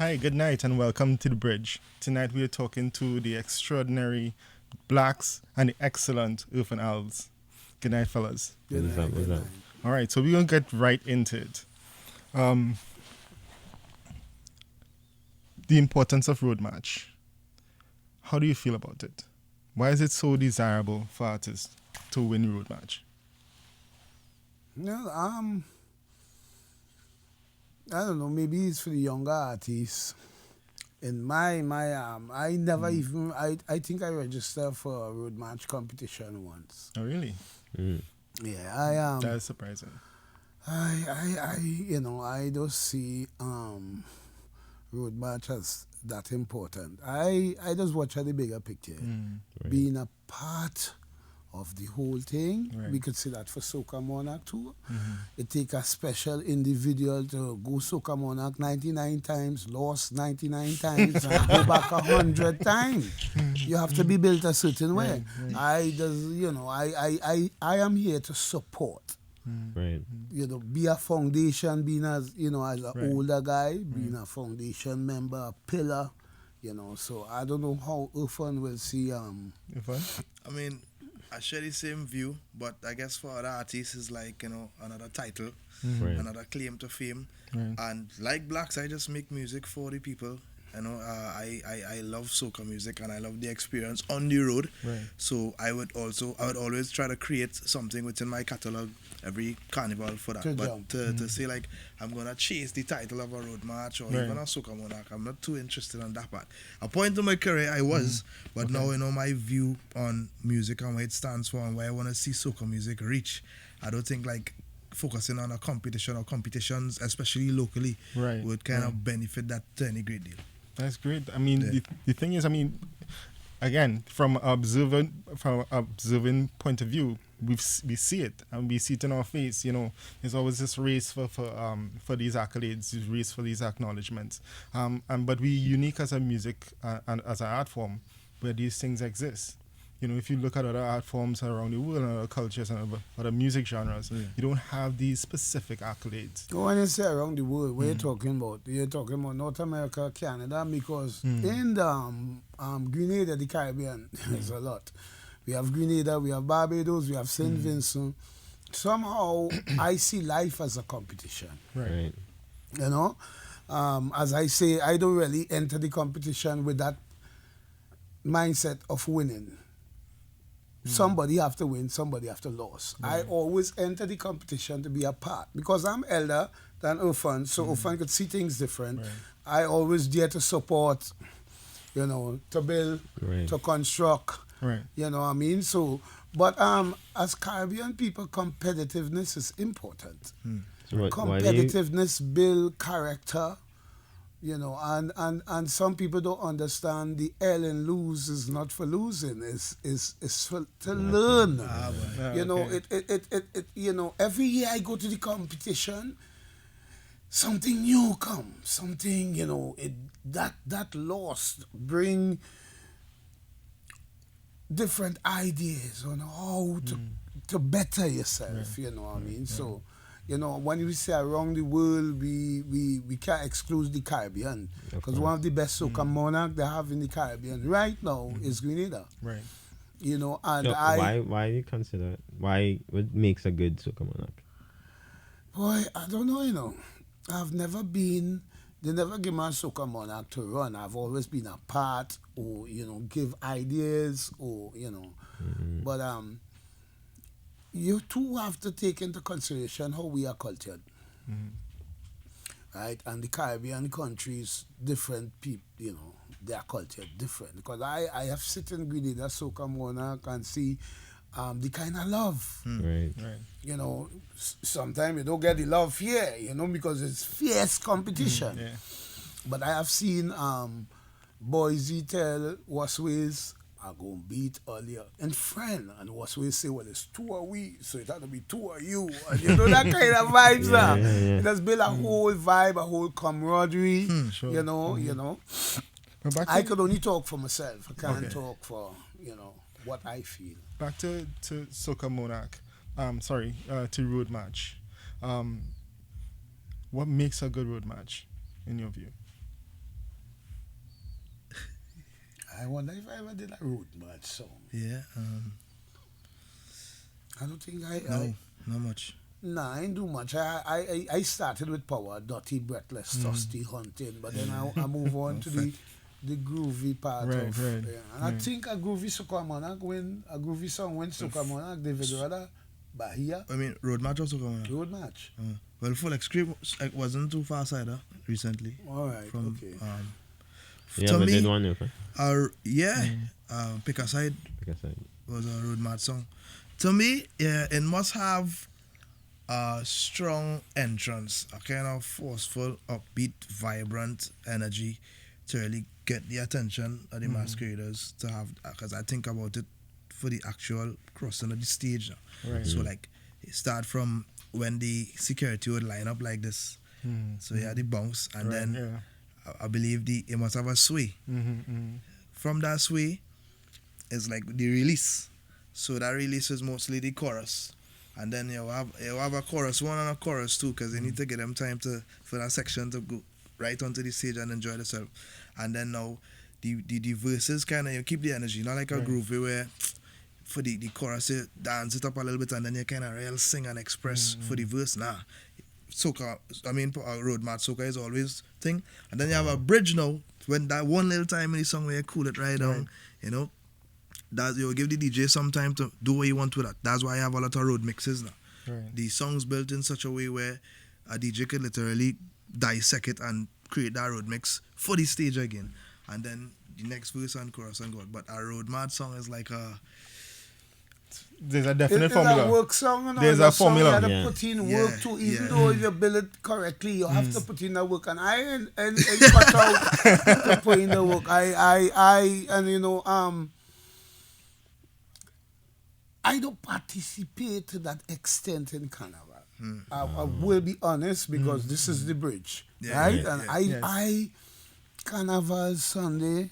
Hi, good night, and welcome to The Bridge. Tonight we are talking to the extraordinary Blaxx and the excellent Erphaan Alves. Good night, fellas. Good What's night, up? good What's up? night. All right, so we're going to get right into it. Um, the importance of road match. How do you feel about it? Why is it so desirable for artists to win road match? No, I don't know. Maybe it's for the younger artists. In I never even. I think I registered for a road match competition once. Oh, really? Mm. Yeah, That is surprising. I don't see road match as that important. I just watch at the bigger picture. Right. Being a part of the whole thing, Right. we could say that for Soca Monarch too. Mm-hmm. It take a special individual to go Soca Monarch 99 times, lost 99 times, and go back 100 times. You have to be built a certain way. Right. I am here to support. Right. Be a foundation, being as as an Right. older guy, being a foundation member, a pillar. So I don't know how Erphaan will see. Erphaan? I mean, I share the same view, but I guess for other artists it's like, another title, Right. another claim to fame. Right. And like Blaxx, I just make music for the people. I love soca music and I love the experience on the road. Right. So I would always try to create something within my catalog every carnival for that. To But jump. to say like I'm gonna chase the title of a road march or Right. even a soca monarch, I'm not too interested in that part. A point in my career I was, but now my view on music and what it stands for and where I wanna see soca music reach. I don't think like focusing on a competition or competitions, especially locally, Right. would kind of benefit that to any great deal. That's great. I mean, Yeah. the thing is, I mean, again, from observing point of view, we see it and we see it in our face. There's always this race for these accolades, this race for these acknowledgements. But we unique as a music and as an art form where these things exist. If you look at other art forms around the world and other cultures and other music genres, you don't have these specific accolades. When you say around the world, what you're talking about? You're talking about North America, Canada, because in the Grenada, the Caribbean, there's a lot. We have Grenada, we have Barbados, we have St. Vincent. Somehow, I see life as a competition. Right. As I say, I don't really enter the competition with that mindset of winning. Somebody have to win, somebody have to lose. I always enter the competition to be a part because I'm elder than Erphaan, so Erphaan could see things different. Right. I always dare to support, to build, Right. to construct. Right. You know what I mean? So, but as Caribbean people, competitiveness is important. So why do you, Competitiveness build character. And some people don't understand the L and lose is not for losing, is for to learn. Every year I go to the competition, something new come, something, that loss bring different ideas on how to better yourself, you know what I mean? So, when we say around the world, we can't exclude the Caribbean. Because one of the best soca monarch they have in the Caribbean right now is Grenada. Right. And so why do you consider what makes a good soca monarch? boy, I don't know, I've never been, they never give me a soca monarch to run. I've always been a part or, give ideas or, But you too have to take into consideration how we are cultured. Right? And the Caribbean countries, different people, their culture different. Because I have sit in Grenada, Soca Monarch, and see the kind of love. Right. Right. Sometimes you don't get the love here, because it's fierce competition. Yeah. But I have seen Boise tell Wasways, I go and beat earlier and friend, and Wasways say, well, it's two of we, so it had to be two of you, and that kind of vibes. Yeah. It has built a whole vibe, a whole camaraderie. Sure. But back I to, could only talk for myself. I can't Okay. talk for what I feel. back to Soca Monarch. To road match. What makes a good road match, in your view? I wonder if I ever did a road march song. Yeah. I don't think No, not much. Nah, I ain't do much. I started with Power, Dirty, Breathless, Thirsty, Hunting, but then I move on to the groovy part Right, of. right, Yeah. And I think a groovy soca monarch when a groovy song when soca monarch David Rudder, Bahia, I mean, road match also coming. road match. Well, Full Escape wasn't too far side recently. All right, From okay. You to ever me, did one, Erphaan? Pick a Side Because I was a road match song. To me, yeah, it must have a strong entrance, a kind of forceful, upbeat, vibrant energy to really get the attention of the masqueraders to have, because I think about it for the actual crossing of the stage now. Right. So like, it start from when the security would line up like this. So you had the bounce, and Right, then yeah. I believe it must have a sway. From that sway, it's like the release. So that release is mostly the chorus, and then you have a chorus one and a chorus two, because they need to get them time for that section to go right onto the stage and enjoy themselves. And then now the verses kind of, you keep the energy, not like a Right. groovy where for the chorus you dance it up a little bit and then you kind of real sing and express for the verse. Nah, soca, road march soca is always thing. And then you have a bridge now, when that one little time in the song where you cool it right down, you know, that you give the DJ some time to do what you want with that. That's why I have a lot of road mixes now. Right. The song's built in such a way where a DJ could literally dissect it and create that road mix for the stage again. And then the next verse and chorus and God. But a road mad song is like a... There's a definite It's formula. a work song, you know. There's it's a song you formula. have to Yeah. put in Yeah, work too. Even yeah. though you build it correctly, you have to put in the work. And I and cut out to put in the work. And you know, I don't participate to that extent in Carnival. I will be honest, because this is the bridge, Yeah, right? yeah, And yeah. Yes. I Carnival Sunday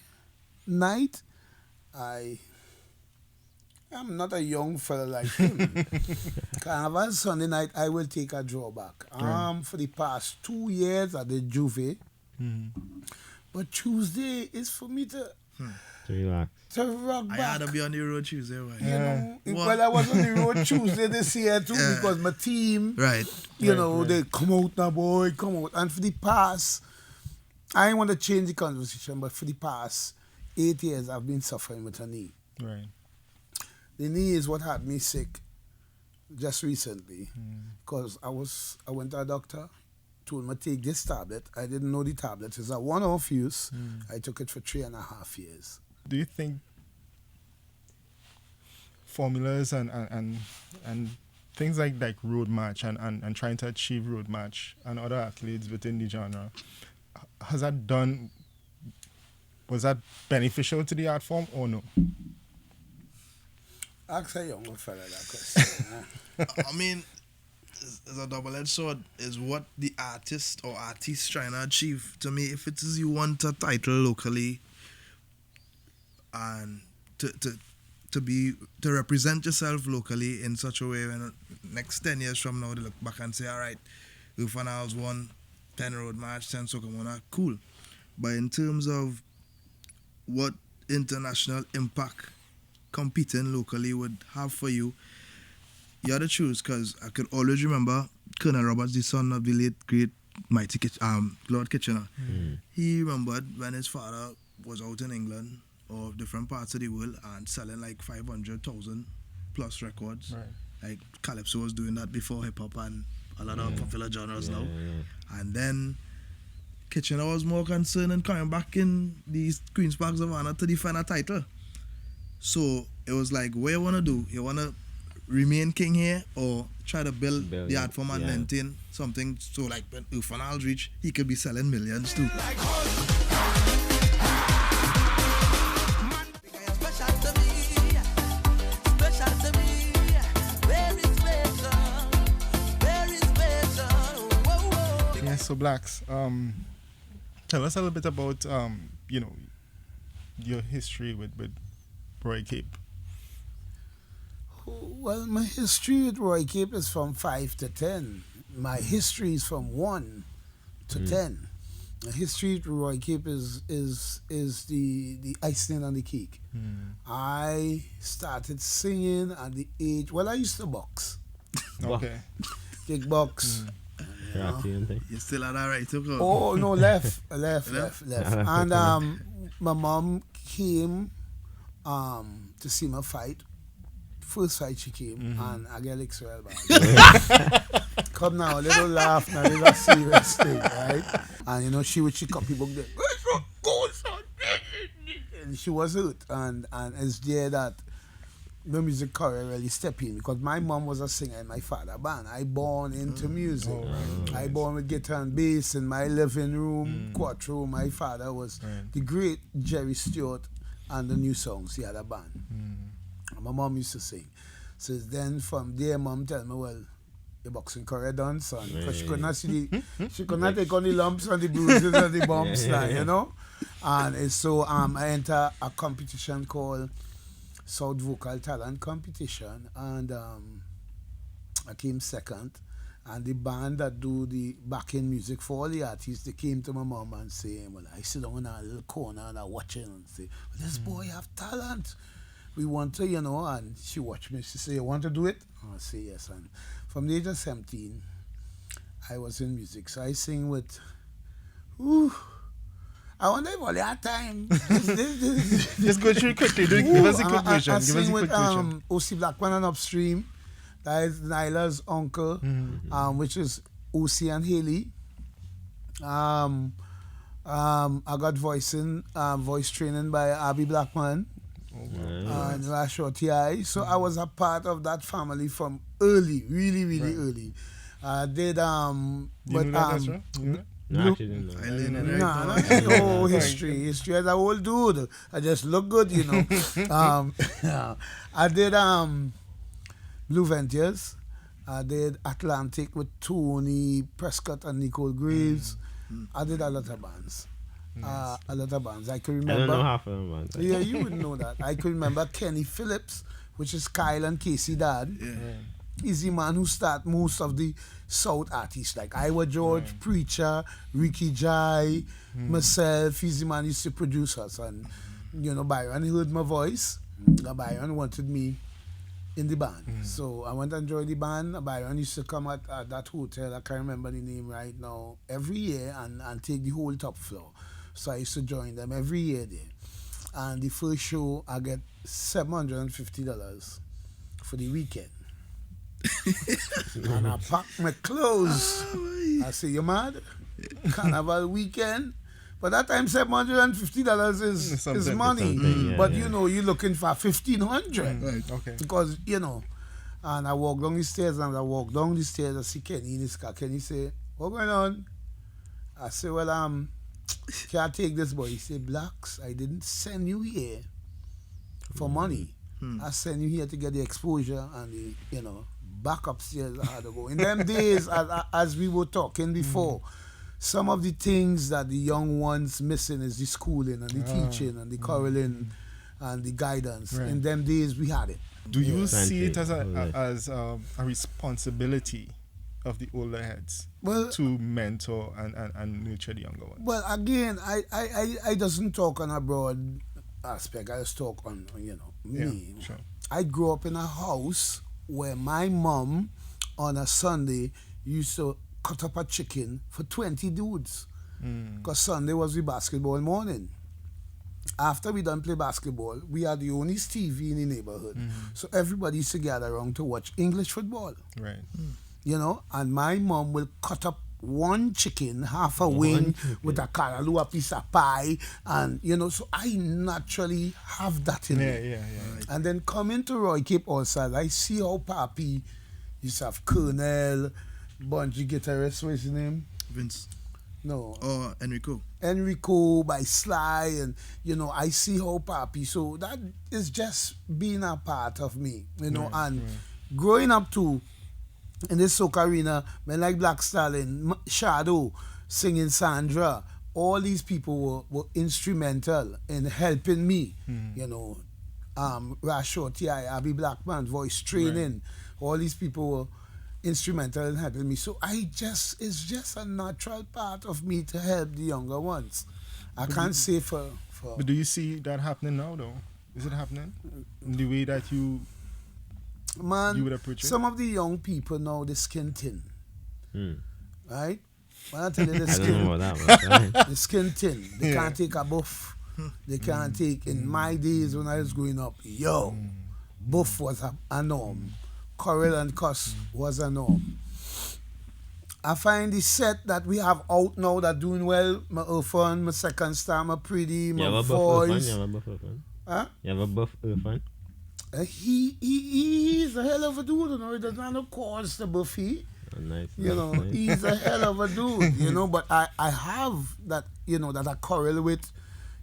night, I'm not a young fella like him. Carnival Sunday night, I will take a drawback. For the past 2 years, I did Juve. But Tuesday is for me to relax. rock I back. had to be on the road Tuesday, right? You know, What? well, I was on the road Tuesday this year too, Yeah. because my team, Right. you know, they come out now, boy, come out. And for the past, I ain't want to change the conversation, but for the past 8 years, I've been suffering with a knee. Right. The knee is what had me sick just recently, because I went to a doctor, told me to take this tablet. I didn't know the tablet is a one-off use. I took it for 3.5 years. Do you think formulas and things like road match and trying to achieve road match and other accolades within the genre, was that beneficial to the art form or no? Ask a younger fella that question. I mean, it's a double-edged sword. Is what the artist or artists trying to achieve. To me, if it is you want a title locally and to represent yourself locally in such a way when next 10 years from now they look back and say, all right, Erphaan Alves won 10 road match, 10 soca monarch, cool. But in terms of what international impact competing locally would have for you, you had to choose, because I could always remember Colonel Roberts, the son of the late great mighty Lord Kitchener. He remembered when his father was out in England or different parts of the world and selling like 500,000 plus records. Right. Like Calypso was doing that before hip hop and a lot of popular genres now. Yeah. And then Kitchener was more concerned in coming back in the Queen's Park Savannah to defend a title. So it was like, what you want to do? You want to remain king here or try to build the art form and maintain something so like when Erphaan Alves reach, he could be selling millions too. Yes, so Blaxx, tell us a little bit about your history with Roy Cape. Well, my history with Roy Cape is from 5 to 10. My history is from 1 to 10. The history to Roy Cape is the icing on the cake. I started singing at the age. Well, I used to box, Okay. kickbox. Karate and thing. You still at that right to go? Oh no, left. And my mom came to see my fight. First fight she came, and I get licked well bad. Come now, a little laugh, now this is a serious thing, right? And you know, she would copy book there. And she was hurt, and it's there that the music career really step in, because my mom was a singer in my father band. I born into music. I born with guitar and bass in my living room, quattro. My father was the great Jerry Stewart, and the new songs he had a band. And my mom used to sing. So then from there, mom tell me, well, the boxing career done, son. Because she could not see she could not take on the lumps and the bruises and the bumps, like, you know. And it's so I enter a competition called South Vocal Talent Competition, and I came second. And the band that do the backing music for all the artists, they came to my mom and say, well, I sit down in a little corner and I watching and say, well, this boy have talent. We want to, you know, and she watched me. She said, you want to do it? I say yes. And from the age of 17, I was in music. So I sing with, I wonder if all that time. Just go through quickly. Give us a quick version. I Give us a sing quick with version. O.C. Blackman and Upstream. That is Nyla's uncle, which is O.C. and Haley. I got voice training by Abby Blackman. And Rashot T.I. So I was a part of that family from early, really early. I did You know that, Ezra? You know that? No, actually didn't know. I learned it right Nah, now. no history as an old dude. I just look good, you know. I did Blue Ventures. I did Atlantic with Tony Prescott and Nicole Graves. I did a lot of bands. A lot of bands. I can I remember. don't know half of them, man. Yeah, you wouldn't know that. I could remember Kenny Phillips, which is Kyle and Casey dad. He's the man who start most of the South artists, like Iowa George, Preacher, Ricky Jai, myself. He's the man who used to produce us. And, you know, Byron heard my voice. Byron wanted me in the band. So I went and joined the band. Byron used to come at that hotel, I can't remember the name right now, every year and take the whole top floor. So I used to join them every year there. And the first show, I get $750 for the weekend. And I pack my clothes. I say, you mad? Carnival weekend? But that time, $750 is money. But you know, you're looking for $1,500. Right. Okay. Because, you know, and I walk down the stairs, and I walk down the stairs, I see Kenny in his car. Kenny say, what going on? I say, well, can't take this, boy. He said, Blaxx, I didn't send you here for money. I sent you here to get the exposure and the, you know, back upstairs I had to go. In them days, as we were talking before, some of the things that the young ones missing is the schooling and the teaching and the choreling and the guidance. Right. In them days, we had it. Do you see it Plenty. as a responsibility of the older heads Well, to mentor and nurture the younger ones? well, again, I doesn't talk on a broad aspect. I just talk on you know, me. Yeah, sure. I grew up in a house where my mom on a Sunday used to cut up a chicken for 20 dudes. Because Sunday was the basketball morning. After we done play basketball, we had the only TV in the neighborhood. So everybody used to gather around to watch English football. Right. You know, and my mom will cut up one chicken, half a wing, with a callaloo, a piece of pie, and you know, so I naturally have that in me. Yeah. And then coming to Roy Cape also, I see how Papi used to have Colonel, Bungie guitarist, what's his name? Vince. No. Or Enrico by Sly, and you know, I see how Papi, so that is just being a part of me, you know, and growing up too in this soca arena, men like Black Stalin, Shadow, singing Sandra, all these people were instrumental in helping me, you know. Rashot T.I., Abby Blackman, voice training, all these people were instrumental in helping me. So it's just a natural part of me to help the younger ones. I can't say for But do you see that happening now, though? Is it happening in the way that you would approach it? some of the young people now, they skin thin, Hmm. right? When I tell you the I don't know skin, about that one. the skin thin, they can't take a buff. They can't take. In my days when I was growing up, buff was a norm. Corel and cuss was a norm. I find the set that we have out now that doing well. My Erphaan, my second star, my pretty, You my have a buff Erphaan? voice. You have a buff Erphaan? Huh? You have a buff Erphaan? He's a hell of a dude, you know. He doesn't have no cause to buffy. Oh, nice. You know, nice. he's a hell of a dude, you know. But I have that, you know, that I correl with,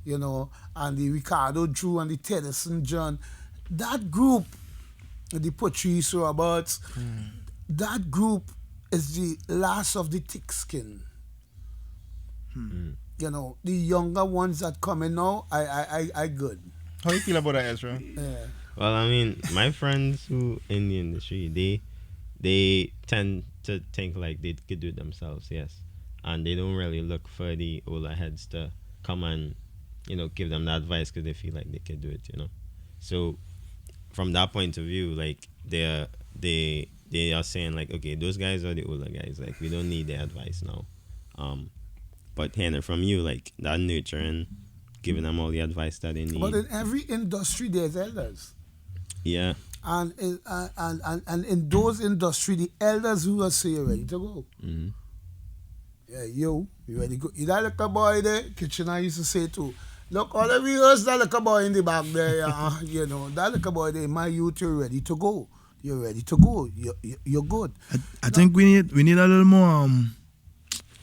you know, and the Ricardo Drew and the Tedderson John. That group, the Patrice Roberts, that group is the last of the thick skin. You know, the younger ones that coming now, I good. How you feel about that, Ezra? Yeah. Well, I mean, my friends who in the industry, they tend to think like they could do it themselves, yes. And they don't really look for the older heads to come and, you know, give them that advice because they feel like they could do it, you know. So from that point of view, like they are saying like, okay, those guys are the older guys, like we don't need their advice now. But hearing it from you, like that nurturing, giving them all the advice that they need. But in every industry, there's elders. Yeah. And in those industry, the elders who are say you're ready to go. Mm-hmm. Yeah, you ready to go. You that little boy there, kitchen I used to say too. Look, all of us, that little boy in the back there, you know, that little boy there, my youth, you're ready to go. You're ready to go. You're good. I think we need a little more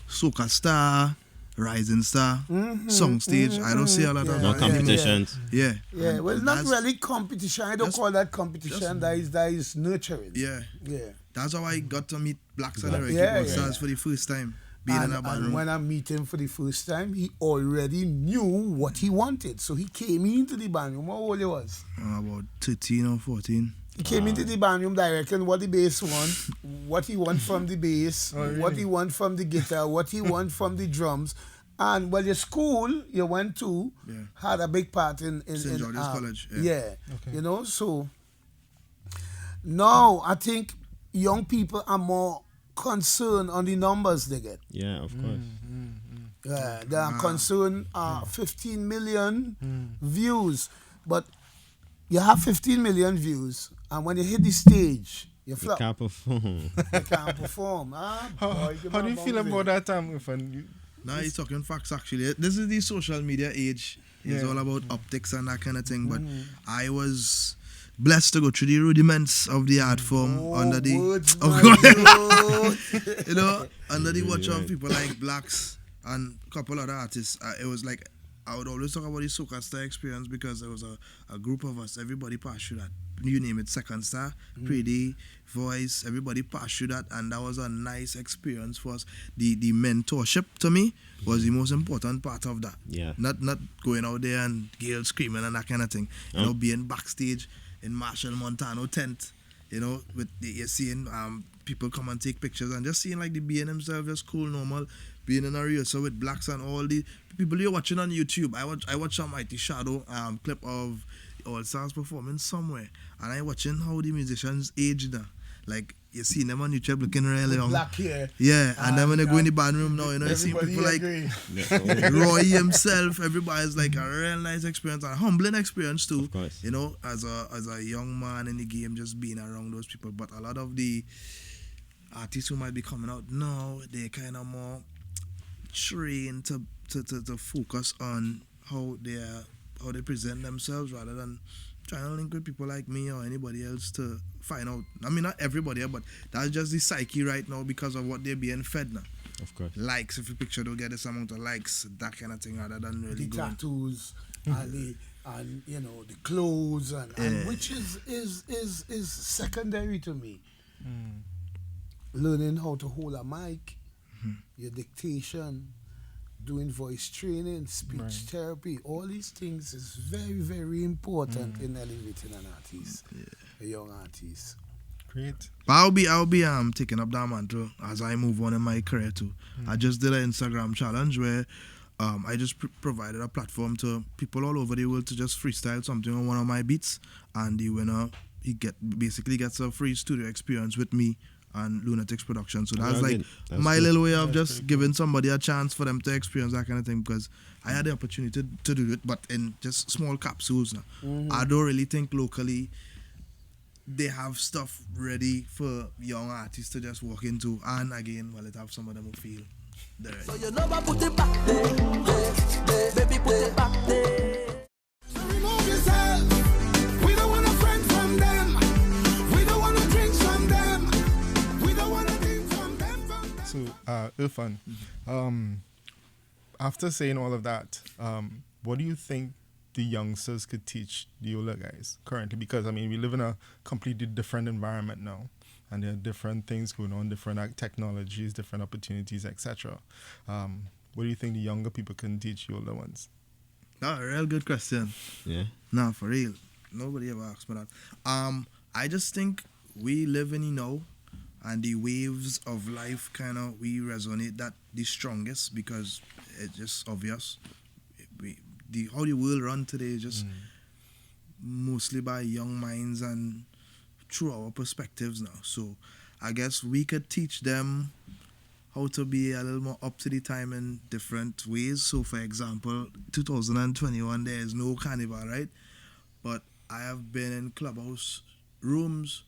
soca star, rising star, song stage. I don't see a lot of No that competitions. anymore. Yeah, And well, it's not that's- really competition. I don't just- call that competition. That is nurturing. Yeah, Yeah. that's how I got to meet Blaxx and Eric Yeah, Stars for the first time. Being in a band And room. when I meet him for the first time, he already knew what he wanted. So he came into the band room. How old he was? About 13 or 14. He came into the band room directing what the bass wants, what he wants from the bass, what he wants from the guitar, what he wants from the drums. And well, your school you went to had a big part in St. George's College, yeah. Yeah. Okay. You know, so now I think young people are more concerned on the numbers they get. Yeah, of course. Yeah, they are concerned 15 million views, but you have 15 million views, and when you hit the stage, you You flop. can't perform. You can't perform. How do you feel about that time, Erphaan? Now he's talking facts actually. This is the social media age. It's Yeah. all about optics and that kind of thing. But I was blessed to go through the rudiments of the art form under the words, of my course, you know, under the watch of people like Blaxx and a couple other artists. It was like I would always talk about the Soca Star experience because there was a group of us. Everybody passed through that. You name it, Second Star, Pretty, Voice, everybody passed through that, and that was a nice experience for us. The mentorship to me was the most important part of that. Yeah. Not going out there and girls screaming and that kind of thing. You know, being backstage in Marshall Montano tent, you know, with you're seeing people come and take pictures and just seeing like the being themselves just cool, normal, being in a rehearsal with Blaxx and all the people you're watching on YouTube. I watched some Mighty Shadow clip of All Stars performing somewhere, and I watching how the musicians age now. Like you see them on YouTube looking really young. Black hair. Yeah, and then when they go in the band room now, you know, you see Everybody people like agree. Roy himself. Everybody's like a real nice experience, a humbling experience too. Of course. You know, as a young man in the game, just being around those people. But a lot of the artists who might be coming out now, they're kind of more trained to focus on how they present themselves rather than trying to link with people like me or anybody else to find out. I mean, not everybody, but that's just the psyche right now because of what they're being fed now. Of course. Likes, if your picture don't get this amount of likes, that kind of thing, rather than really The going. tattoos and you know the clothes and which is secondary to me. Learning how to hold a mic, your dictation, doing voice training, speech therapy, all these things is very, very important in elevating an artist, a young artist. Great. But I'll be taking up that mantle as I move on in my career too. I just did an Instagram challenge where I just provided a platform to people all over the world to just freestyle something on one of my beats, and the winner basically gets a free studio experience with me and Lunatics Production. So that's like my little way of just giving somebody a chance for them to experience that kind of thing, because I had the opportunity to do it, but in just small capsules now. I don't really think locally they have stuff ready for young artists to just walk into, and again, well, it have some of them who feel they're ready. So you know I put it back there, baby, put it back there. So remove yourself. We don't want a friend from them. We don't want to drink from them. We don't want to drink from them. So, Erphaan, after saying all of that, what do you think the youngsters could teach the older guys currently? Because, I mean, we live in a completely different environment now, and there are different things going on, different technologies, different opportunities, etc. What do you think the younger people can teach the older ones? That's a real good question. Yeah. Nah, for real. Nobody ever asked me that. I just think we live in the now, and the waves of life kind of, we resonate that the strongest, because it's just obvious. How the world run today is just mostly by young minds and through our perspectives now. So I guess we could teach them how to be a little more up to the time in different ways. So for example, 2021, there is no carnival, right? But I have been in clubhouse rooms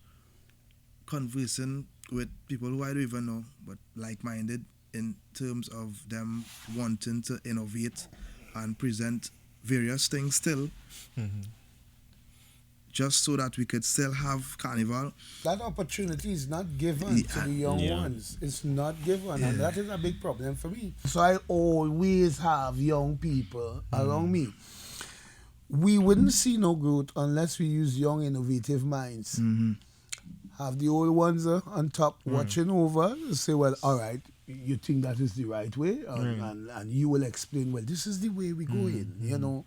conversing with people who I don't even know, but like-minded in terms of them wanting to innovate and present various things still, just so that we could still have carnival. That opportunity is not given to the young ones. It's not given, and that is a big problem for me. So I always have young people around me. We wouldn't see no growth unless we use young, innovative minds. Have the old ones on top watching over, say, well, all right, you think that is the right way, and you will explain, well, this is the way we go in. You know,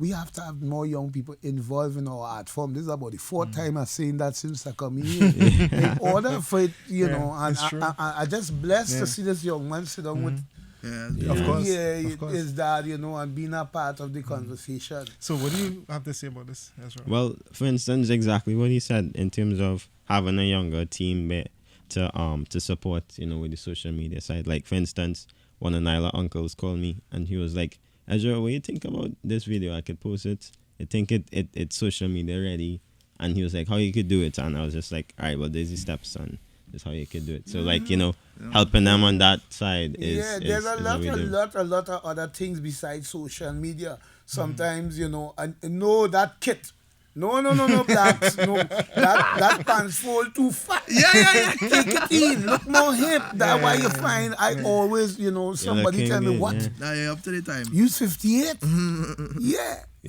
we have to have more young people involved in our art form. This is about the fourth time I've seen that since I come in. In order for it, you know, and I just blessed to see this young man sit down with. Of course. Is that, you know, and being a part of the conversation. So what do you have to say about this, Ezra? Well, for instance, exactly what he said in terms of having a younger team to support, you know, with the social media side. Like, for instance, one of Nyla uncles called me and he was like, Ezra, what do you think about this video? I could post it. I think it's social media ready. And he was like, how you could do it? And I was just like, all right, well, there's the steps, and this is how you could do it. So, like, you know, helping them on that side is there's a lot is of other things besides social media. Sometimes, you know, and no, that kit. No, Blaxx. No, that pants fold too fat. Yeah. Take it in. Look more hip. That's why you find I always, you know, somebody tell me what. Nah, up to the time. You 58?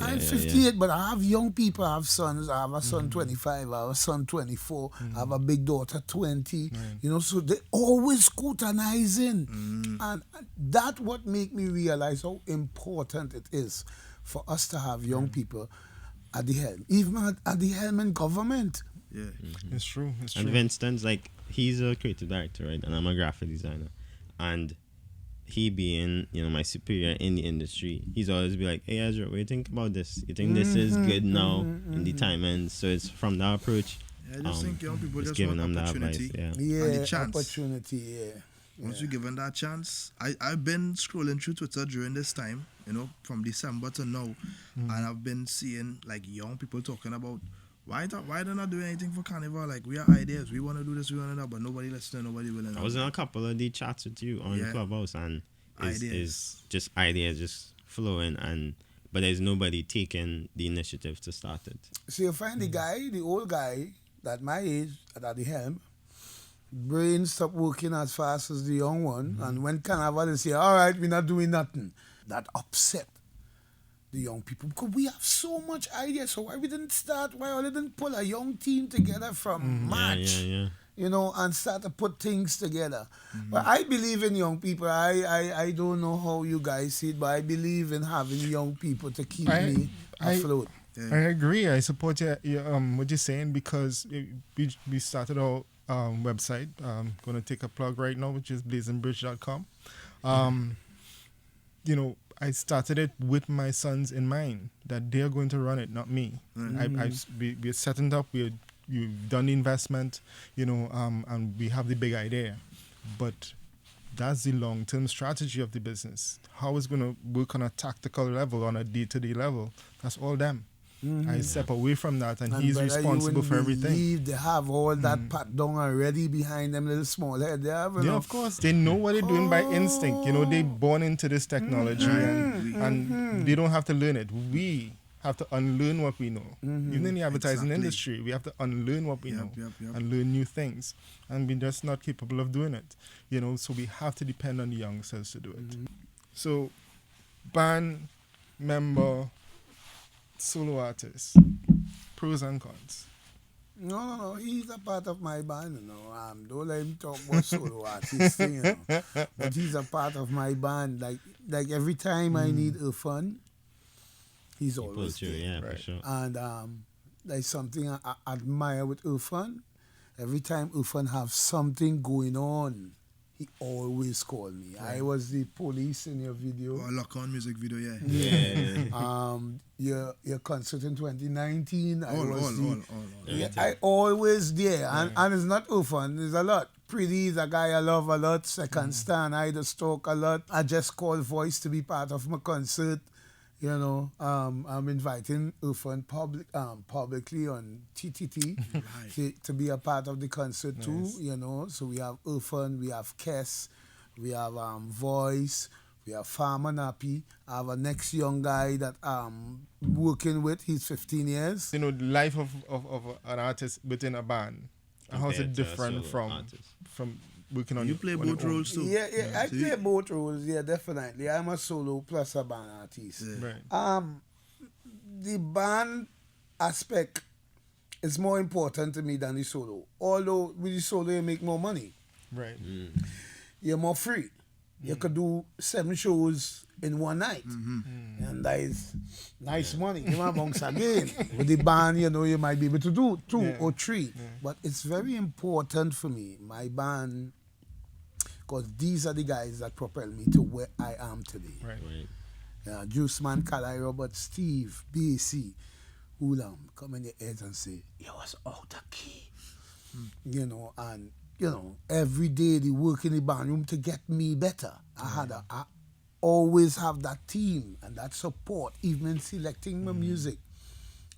I'm 58, but I have young people. I have sons. I have a son 25. I have a son 24. I have a big daughter 20. You know, so they always scrutinizing. And that what make me realize how important it is for us to have young people at the helm, even at the helm in government. It's true. And for instance, like, he's a creative director, right? And I'm a graphic designer. And he being, you know, my superior in the industry, he's always be like, hey, Ezra, what do you think about this? You think this is good now in the time? And so it's from that approach. I just think young people just giving want them opportunity. that advice, And the chance. Opportunity, Once you're given that chance, I've been scrolling through Twitter during this time, you know, from December to now, and I've been seeing like young people talking about why they're not doing anything for carnival. Like, we have ideas, we want to do this, we want to do that, but nobody listening, nobody willing. I was in a couple of the chats with you on Clubhouse, and is just ideas just flowing, but there's nobody taking the initiative to start it. So you find the old guy, that my age, at the helm, brain stop working as fast as the young one, and when carnival they say, all right, we're not doing nothing, that upset the young people, because we have so much ideas. So why we didn't pull a young team together from March, you know, and start to put things together. But I believe in young people. I don't know how you guys see it, but I believe in having young people to keep me afloat. I agree. I support what you're saying because we started our website. Going to take a plug right now, which is blazonbridge.com. You know, I started it with my sons in mind that they're going to run it, not me. We're setting it up. We've done the investment, you know, and we have the big idea, but that's the long-term strategy of the business. How it's going to work on a tactical level, on a day-to-day level, that's all them. I step away from that, and he's brother, responsible for everything. Believe they have all that pat down already behind them little small head. They have Yeah, of course. They know what they're doing by instinct. You know, they're born into this technology, and they don't have to learn it. We have to unlearn what we know. Even in the advertising industry, we have to unlearn what we know and learn new things. And we're just not capable of doing it. You know, so we have to depend on the youngsters to do it. So, band member, solo artist, pros and cons. No. He's a part of my band, you know. Don't let him talk about solo artist thing, you know. But he's a part of my band. Like every time I need Erphaan, he's always there. Yeah, for sure. And there's something I admire with Erphaan. Every time Erphaan have something going on, he always call me. I was the police in your video. Or Lock On music video, yeah. Your concert in 2019. All. Yeah, I always there, and it's not Erphaan. There's a lot. Pretty is a guy I love a lot. Second Stand, I just talk a lot. I just call Voice to be part of my concert. You know, I'm inviting Erphaan publicly on TTT to be a part of the concert too. You know, so we have Erphaan, we have Kess, we have Voice, we have Farmer Nappy. I have a next young guy that I'm working with. He's 15 years. You know, the life of an artist within a band. How's it different from working on? You play both roles too. Yeah, I play both roles. Yeah, definitely. I'm a solo plus a band artist. Yeah. Right. The band aspect is more important to me than the solo. Although with the solo you make more money. Right. You're more free. You could do 7 shows in one night. And that is nice money. You might bounce again. With the band, you know, you might be able to do 2 or 3. But it's very important for me, my band, because these are the guys that propel me to where I am today. Right. Juice Man, Kalai Robert, Steve, BC, Ulam come in the heads and say, you was out of key. You know, and you know, every day they work in the band room to get me better. I always have that team and that support, even in selecting my music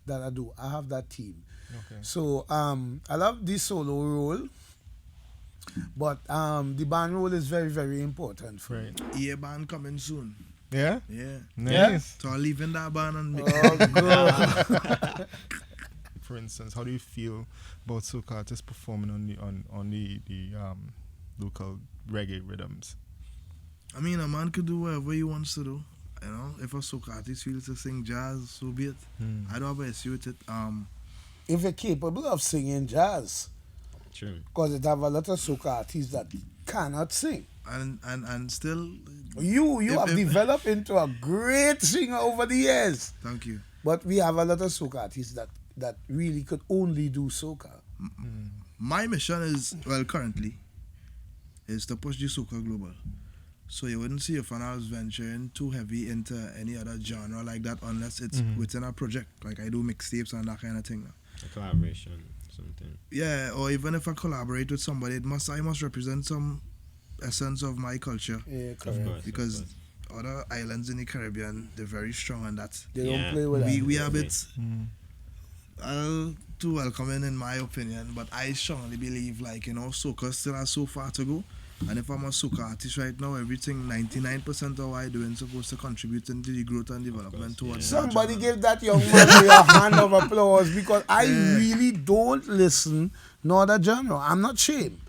that I do. I have that team. Okay. So I love this solo role, but the band role is very, very important for me. EA band coming soon. Yeah? Yeah. Nice. So I'll leave in that band and For instance, how do you feel about soca artists performing on the local reggae rhythms? I mean, a man could do whatever he wants to do. You know, if a soca artist feels to sing jazz, so be it. I don't have an issue with it. If you're capable of singing jazz, True. because it have a lot of soca artists that cannot sing. And still, You have developed into a great singer over the years. thank you. But we have a lot of soca artists that really could only do soca. My mission is, well, currently, is to push the soca global. So you wouldn't see if I was venturing too heavy into any other genre like that unless it's within a project. Like I do mixtapes and that kind of thing. A collaboration, something. Yeah, or even if I collaborate with somebody, I must represent some essence of my culture. Yeah, Of correct. course. Because other islands in the Caribbean, they're very strong on that. They don't Yeah. play with that. We have it too welcoming in my opinion, but I strongly believe soca still has so far to go. And if I'm a soca artist right now, everything 99% of what I do is supposed to contribute into the growth and development towards that Somebody genre. give that young man a hand of applause because I really don't listen no other genre. I'm not ashamed.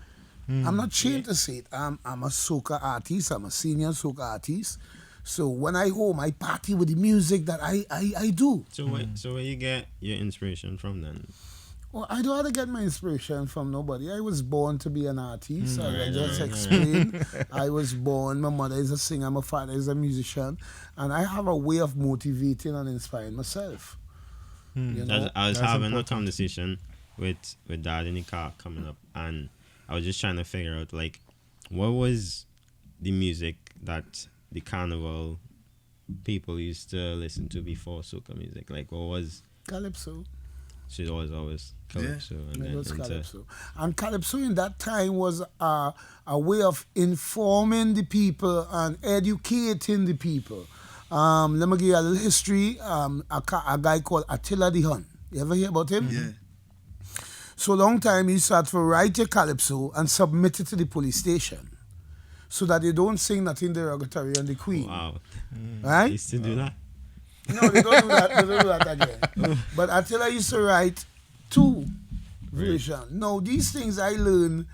I'm not ashamed to say it. I'm a soca artist. I'm a senior soca artist. So when I home, I party with the music that I do. So where you get your inspiration from then? Well, I don't have to get my inspiration from nobody. I was born to be an artist. I Right, just right, explained. I was born. My mother is a singer. My father is a musician. And I have a way of motivating and inspiring myself. You know? I was That's having important. a conversation with Dad in the car coming up, and I was just trying to figure out like what was the music that the carnival people used to listen to before soca music. Like what was Calypso. she always calypso and It then was into Calypso. And Calypso in that time was a way of informing the people and educating the people. Let me give you a little history. A guy called Attila the Hun. You ever hear about him? Yeah. So long time he started to write a Calypso and submit it to the police station so that they don't sing nothing derogatory on the Queen. wow. I Right? used to do that. No, they don't do that. They don't do that again. But Attila used to write two versions. Now, these things I learned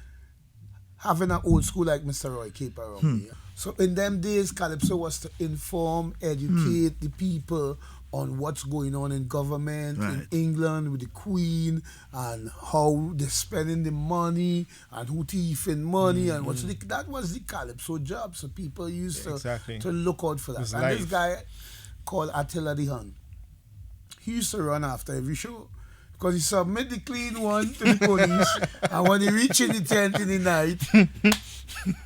having an old school like Mr. Roy Cape around here. So in them days, Calypso was to inform, educate the people on what's going on in government in England with the Queen and how they're spending the money and who thieving money and what's that was the Calypso job. So people used Exactly. to look out for that. It's And life. this guy called Attila the Hun, he used to run after every show because he submit the clean one to the police and when he reach in the tent in the night,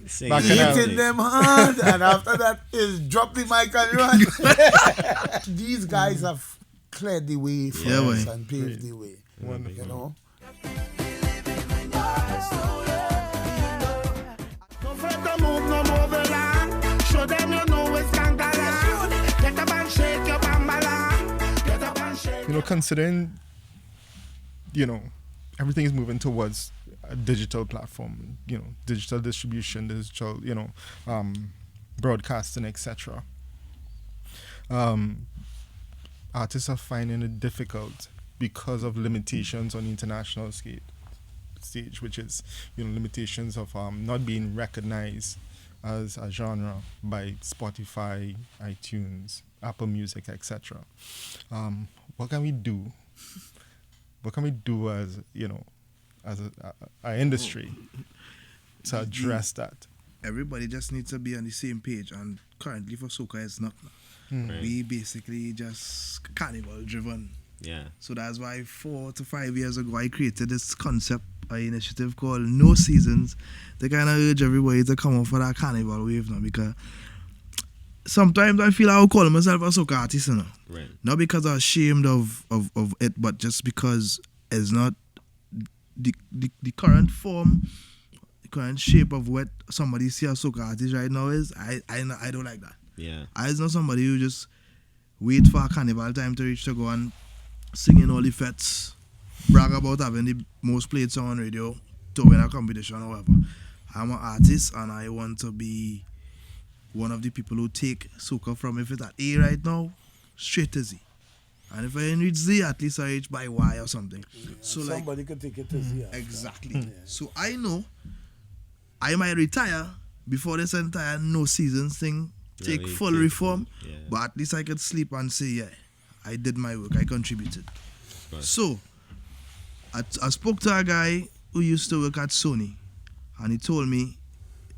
Sing Back he in hitting them hard, and after that is drop the mic and run. These guys have cleared the way for Yeah, us boy. and paved the way. Wonderful. You know. No further move, no more belong. Show them you know it's kangaroo. Get up and shake your bambala. Get up and shake. You know, considering, you know, everything is moving towards a digital platform, you know, digital distribution, digital, you know, broadcasting, etc. Artists are finding it difficult because of limitations on the international stage, which is, you know, limitations of not being recognized as a genre by Spotify, iTunes, Apple Music, etc. What can we do? What can we do as, you know, as a industry to address that? Everybody just needs to be on the same page, and currently for soca it's not. Right. We basically just carnival driven. Yeah. So that's why 4 to 5 years ago I created this concept, an initiative called No Seasons, to kind of urge everybody to come up for that carnival wave now, because sometimes I feel I would call myself a soca artist, you know. Right. Not because I'm ashamed of it, but just because it's not the current form, the current shape of what somebody see a soca artist right now is. I don't like that. Yeah. I is not somebody who just wait for a carnival time to reach to go and sing in all the fets, brag about having the most played song on radio to win a competition or whatever. I'm an artist and I want to be one of the people who take soca from if it's at A right now, straight to Z. And if I ain't reach Z, at least I reach by Y or something. So like Somebody could take it to Z. exactly. So I know I might retire before this entire No Seasons thing take Really full take reform, full, yeah. but at least I could sleep and say, yeah, I did my work, I contributed. Right. So I spoke to a guy who used to work at Sony, and he told me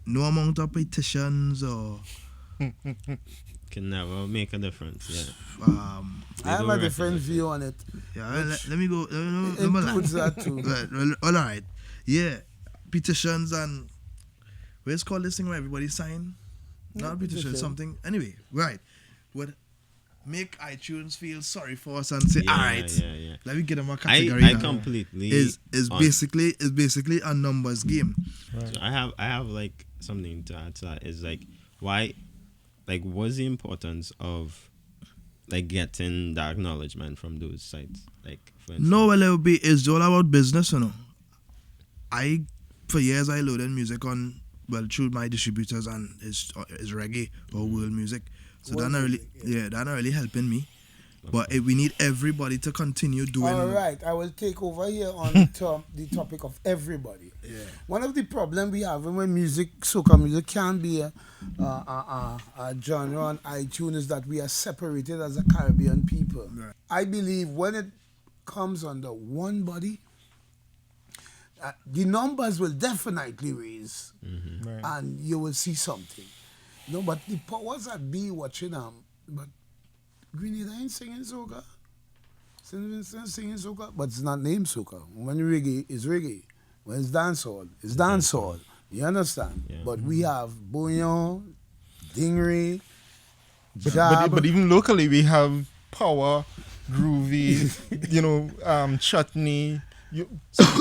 no amount of petitions or Can never make a difference. Yeah. I have don't a different recognize view on it. let me go. It let me includes land. that too. Right, well, all right. Yeah, petitions and what's called this thing where everybody sign? Not petition, petition. something. Anyway, right. Would make iTunes feel sorry for us and say, Yeah, all right, yeah. let me get them a category. I now." completely is on- basically a numbers game. So I have like something to add to that. Is like why, like what's the importance of like getting the acknowledgement from those sites? Like for instance, No, well, it's all about business, you know. For years I loaded music on, well, through my distributors, and it's reggae or world music. So World that not really, music, that not really helping me. But we need everybody to continue doing. All right, I will take over here on the topic of everybody. Yeah. One of the problems we have when soca music can be a genre on iTunes is that we are separated as a Caribbean people. Right. I believe when it comes under one body, the numbers will definitely raise, Right. and you will see something. No, but the powers that be watching but Grenada ain't singing soca. Singing soca, but it's not named soca. When reggae is reggae. When it's dancehall, it's dancehall. You understand? Yeah. But we have bouillon, dingry, But, jab. but even locally, we have power, groovy, chutney.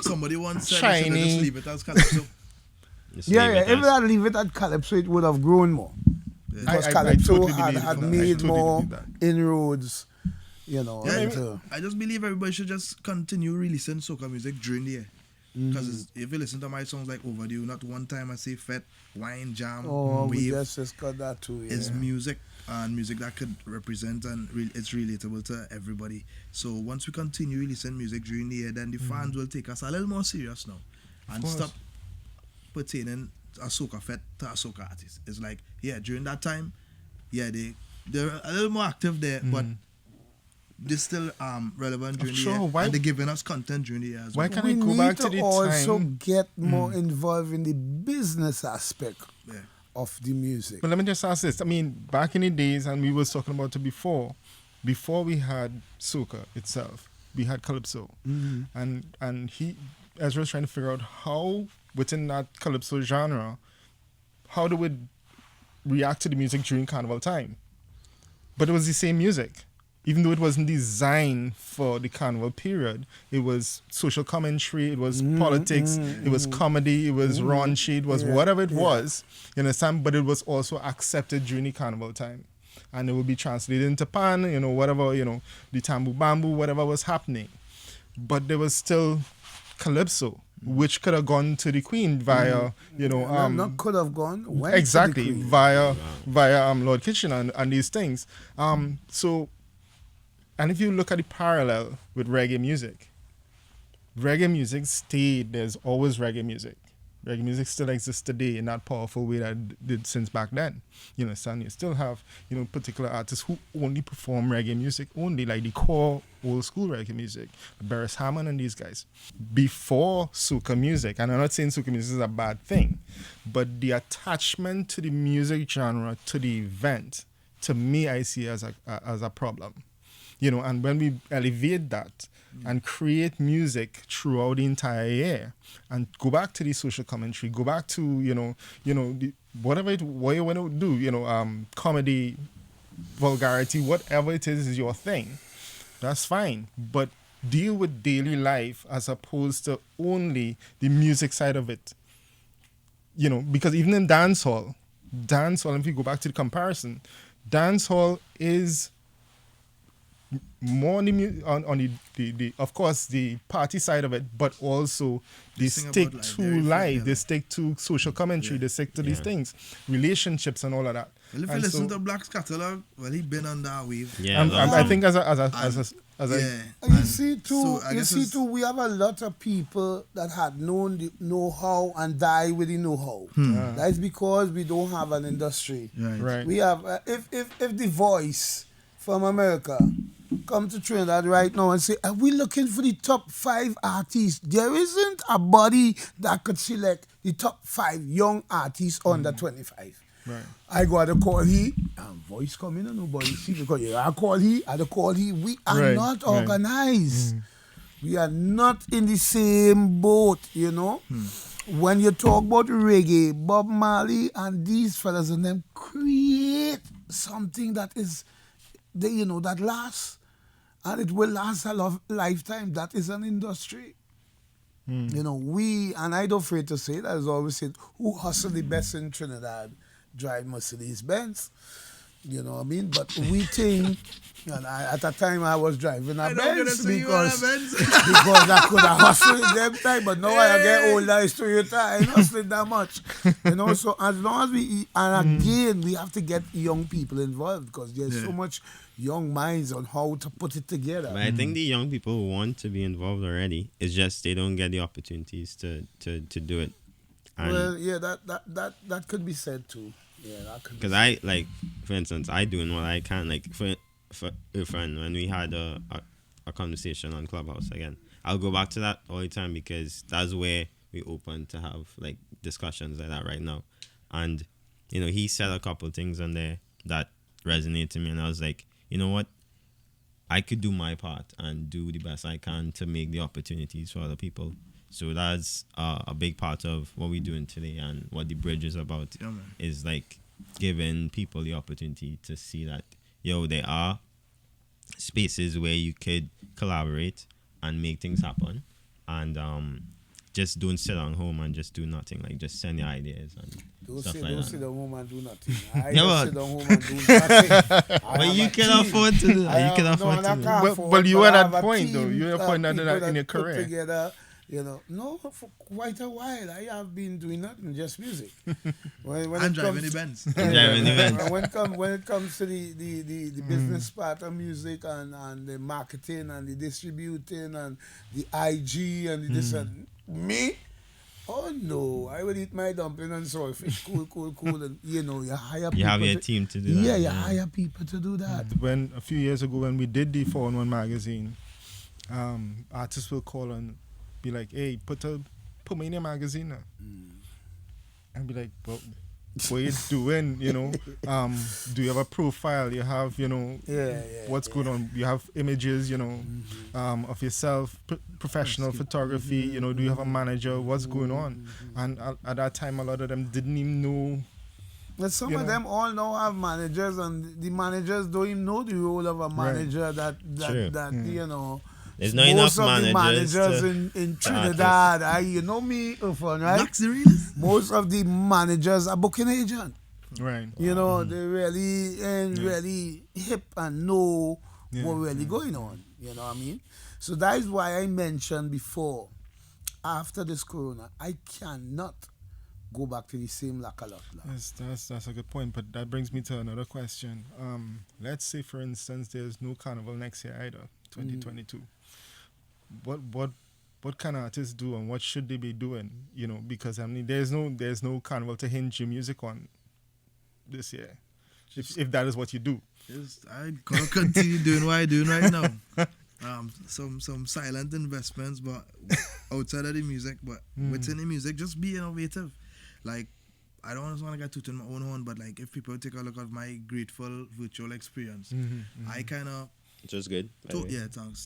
Somebody once said they should Shiny. just leave it as calypso. Just Yeah, leave yeah. it If as- I leave it at Calypso, it would have grown more. Because I Calypso totally believe had that. I made totally more believe that. inroads, Yeah, into- I just believe everybody should just continue releasing soca music during the year. Because Mm-hmm. if you listen to my songs like Overdue, not one time I say Fet, Wine, Jam, Oh, we Wave, just discussed that too. Yeah. is music and music that could represent and it's relatable to everybody. So once we continue releasing music during the year, then the fans will take us a little more serious now and course. stop pertaining a soca fet to a soca artist. It's like, yeah, during that time, yeah, they're a little more active there, but they're still relevant during the Sure, year. why- And they're giving us content during the year as Why well. can't we I go need back to to the also time? get more involved in the business aspect Yeah. of the music. But let me just ask this. I mean, back in the days, and we was talking about it before we had soca itself, we had calypso, and Ezra was trying to figure out how within that calypso genre, how they would react to the music during carnival time. But it was the same music. Even though it wasn't designed for the carnival period, it was social commentary, it was politics, it was comedy, it was raunchy, it was whatever it was, you understand? But it was also accepted during the carnival time. And it would be translated into pan, whatever, the tambu bamboo, whatever was happening. But there was still calypso, which could have gone to the queen via, Not could have gone. Went exactly, to the queen. via Lord Kitchener and these things. And if you look at the parallel with reggae music stayed. There's always reggae music. Reggae music still exists today in that powerful way that it did since back then. You understand? You still have, particular artists who only perform reggae music, only like the core old school reggae music. Barris Hammond and these guys. Before soca music, and I'm not saying soca music is a bad thing, but the attachment to the music genre, to the event, to me, I see as a problem. And when we elevate that and create music throughout the entire year and go back to the social commentary, go back to, what you want to do, comedy, vulgarity, whatever it is your thing, that's fine. But deal with daily life as opposed to only the music side of it. Because even in dancehall, if you go back to the comparison, dancehall is more on the of course the party side of it, but also they sing stick about life, to they reflect life, their they life. stick to social commentary, they stick to these things, relationships and all of that. Well, if you And listen so- to Blaxx catalog, well, he been on that wave. Yeah, I think as a Yeah. And you And see too, so I guess it's- we have a lot of people that had known the know-how and die with the know-how. That is because we don't have an industry. right. We have if the Voice from America come to Trinidad right now and say, are we looking for the top 5 artists? There isn't a body that could select the top 5 young artists under 25. Right. I got to call he, and Voice coming and nobody see because I call he, I call he. We are Right, not right. organized. We are not in the same boat, When you talk about reggae, Bob Marley and these fellas and them create something that is, that lasts. And it will last a lifetime. That is an industry. We, and I don't afraid to say that, as I always said, who hustle the best in Trinidad drive Mercedes Benz. You know what I mean? But we think, and at that time I was driving a I don't gonna Benz say you on a because Benz. because I could have hustled in them time, but now I get older, it's Toyota, I ain't hustling that much. So as long as we, and again, we have to get young people involved because there's so much young minds on how to put it together. But I think the young people want to be involved already. It's just they don't get the opportunities to do it. And Well, yeah, that could be said too. Yeah, that could be because I like, for instance, I doing what I can. Like for Erphaan, when we had a conversation on Clubhouse again, I'll go back to that all the time because that's where we open to have like discussions like that right now. And he said a couple things on there that resonated to me, and I was like, you know what? I could do my part and do the best I can to make the opportunities for other people. So that's a big part of what we're doing today, and what the bridge is about is like giving people the opportunity to see that there are spaces where you could collaborate and make things happen, and just don't sit at home and just do nothing. Like, just send your ideas and stuff like Don't that. sit at home and do nothing. I Yeah, just but- sit at home and do nothing. But you can afford to do that. You can afford to do that. But you at that point, though. You're at a point in your career. Together, no, for quite a while I have been doing nothing, just music. When And driving the Benz. Driving events. when it comes to the business part of music and the marketing and the distributing and the IG and the this and me. Oh no, I will eat my dumpling and swordfish. Cool. And you hire people. You have your team to do that. Yeah, you hire people to do that. When a few years ago, when we did the 4-in-1 magazine, artists will call and be like, "Hey, put me in your magazine now." And be like, "Well, what you doing? Do you have a profile? You have, what's going on? You have images, of yourself, professional photography. Do you have a manager? What's going on?" And at that time, a lot of them didn't even know. But some of them all now have managers, and the managers don't even know the role of a manager. True. There's not enough managers in Trinidad. You know me, Erphaan, right? Blaxx the realist. Most of the managers are booking agent. Right. They really ain't really hip and know what really going on. You know what I mean? So that is why I mentioned before, after this corona, I cannot go back to the same lakalak. That's a good point, but that brings me to another question. Let's say, for instance, there's no carnival next year either, 2022. What can artists do, and what should they be doing? Because there's no carnival to hinge your music on this year, if that is what you do. I gonna continue doing what I'm doing right now. Some silent investments, but outside of the music, but within the music, just be innovative. Like, I don't want to get too in my own horn, but like, if people take a look at my grateful virtual experience, I kind of Just good.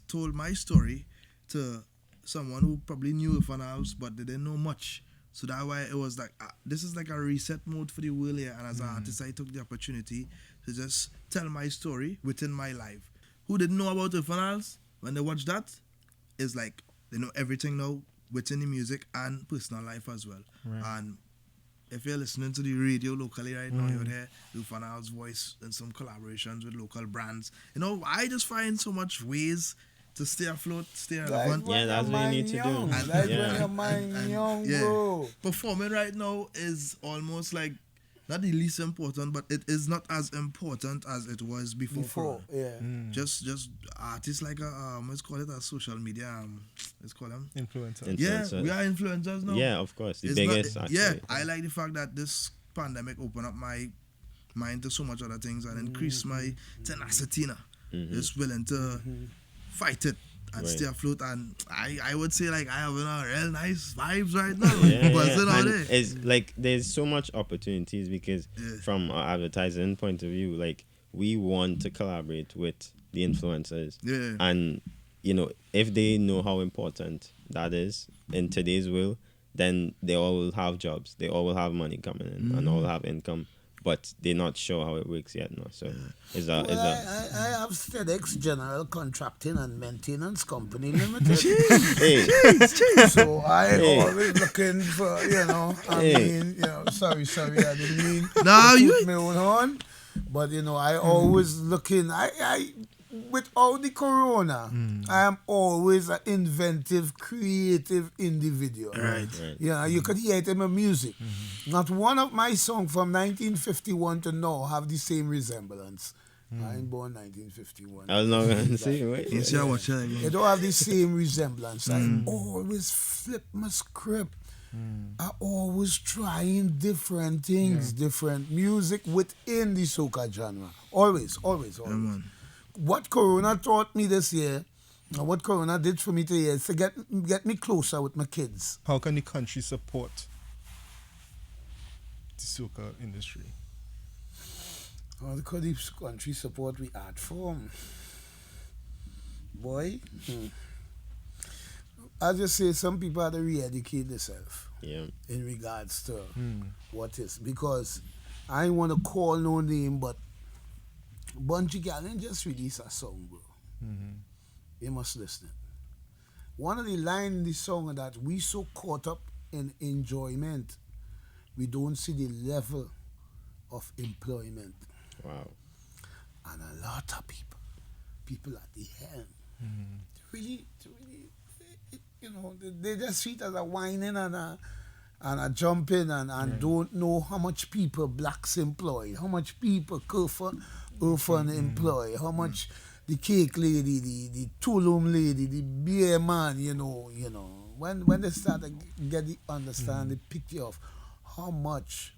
told my story to someone who probably knew Erphaan Alves, but they didn't know much. So that why it was like, this is like a reset mode for the world here. And as an artist, I took the opportunity to just tell my story within my life. Who didn't know about Erphaan Alves, when they watch that, is like, they know everything now within the music and personal life as well. Right. And if you're listening to the radio locally right now, you're there, Erphaan Alves' voice and some collaborations with local brands. I just find so much ways to stay afloat, stay relevant. Yeah, that's what you need to do. That's when your mind young, bro. Performing right now is almost like not the least important, but it is not as important as it was before. Just artists like let's call it a social media. Let's call them Influencer. Yeah, we are influencers now. Yeah, of course. The It's biggest, not, actually. I like the fact that this pandemic opened up my mind to so much other things and increased my tenacity now. Just willing to fight it and stay afloat. And I would say, like, I have a real nice vibes right now. And it's like, there's so much opportunities because from our advertising point of view, like, we want to collaborate with the influencers. And, if they know how important that is in today's world, then they all will have jobs. They all will have money coming in and all will have income. But they're not sure how it works yet, no. So I have STEDx General Contracting and Maintenance Company Limited. So I always looking for, sorry, I didn't mean to put my own on. But, I always looking, without the corona, I am always an inventive, creative individual. Right. You could hear it in my music. Not one of my songs from 1951 to now have the same resemblance. I'm born 1951. I was not going to say, wait. They don't have the same resemblance. I always flip my script. I always trying different things, different music within the soca genre. Always. What Corona taught me this year, and what Corona did for me today, is to get me closer with my kids. How can the country support the soca industry? How can the country support the art form? boy. As you say, some people have to re-educate themselves Yeah. in regards to what is. Because I ain't want to call no name, but Bunchy Gallon just released a song, bro. You must listen. One of the lines in the song that we so caught up in enjoyment, we don't see the level of employment. Wow. And a lot of people at the helm, really, you know, they just see it as a whining and a jumping and don't know how much people Blaxx employ, how much people Erphaan employ, how much the cake lady, the Tulum lady, the beer man, you know. When they start to get the understand the picture of how much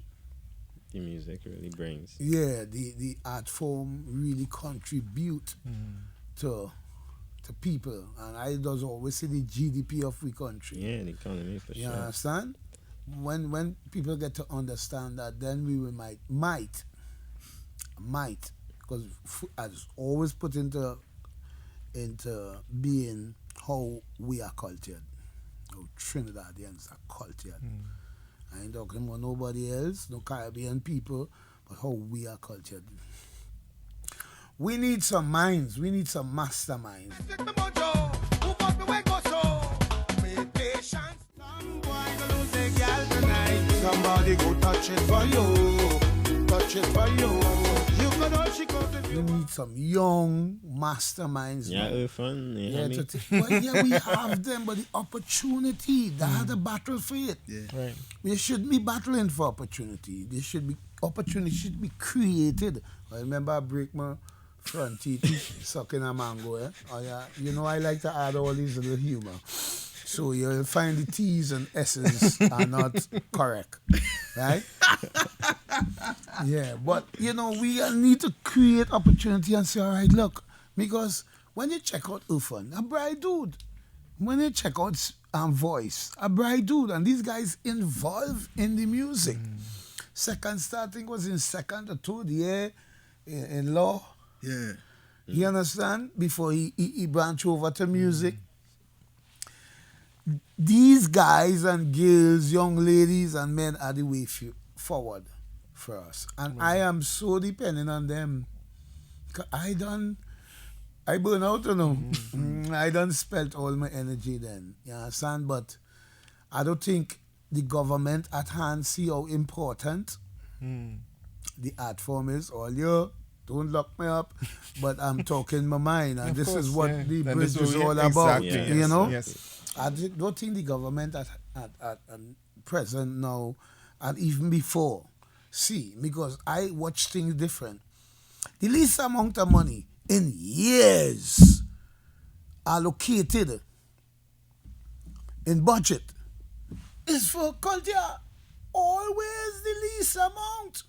The music really brings. the art form really contribute to people, and I does always say the GDP of the country. Yeah, the economy for You sure. understand? When people get to understand that, then we will might, because as always put into being how we are cultured, how Trinidadians are cultured. I ain't talking about nobody else, no Caribbean people, but how we are cultured. We need some minds. We need some masterminds. Take the mojo, move up the way go so. Be patient. Some boy go lose a girl tonight. Somebody go touch it for you. Touch it for you. You can all she goes if We you need some young masterminds. Yeah, man. Erphaan. Yeah, Yeah, well, we have them, but the opportunity, they had a battle for it. Right. We shouldn't be battling for opportunity. Opportunity should be created. I remember I break my front teeth sucking a mango. Oh yeah, you know I like to add all these little humor. So you'll find the T's and S's are not correct, right? Yeah, but you know we need to create opportunity and say, all right, look, because when you check out Erphaan, a bright dude. When you check out Voice, a bright dude, and these guys involved in the music. Second starting was in second or third year in law. Yeah. You understand? Before he branched over to music. These guys and girls, young ladies and men are the way forward for us. And I am so dependent on them. 'Cause I burn out, you know. I done spent all my energy then. You understand? But I don't think the government at hand see how important the art form is. All you don't lock me up, but I'm talking my mind, and Of this is course, what yeah. the That bridge is what all we- about. exactly, You yes, know, yes. I don't think the government at present now, and even before, see, because I watch things different. The least amount of money in years allocated in budget is for culture. Always the least amount.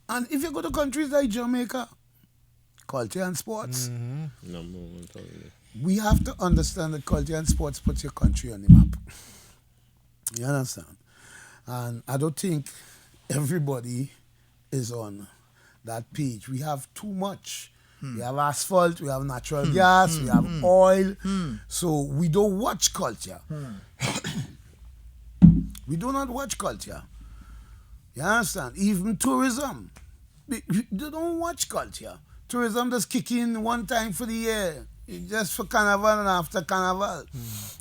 And if you go to countries like Jamaica, culture and sports, Number one, totally. we have to understand that culture and sports puts your country on the map. You understand? And I don't think everybody is on that page. We have too much. We have asphalt, we have natural gas, we have oil. So we don't watch culture. We do not watch culture. You understand? Even tourism. They don't watch culture. Tourism just kick in one time for the year. Just for carnival and after carnival.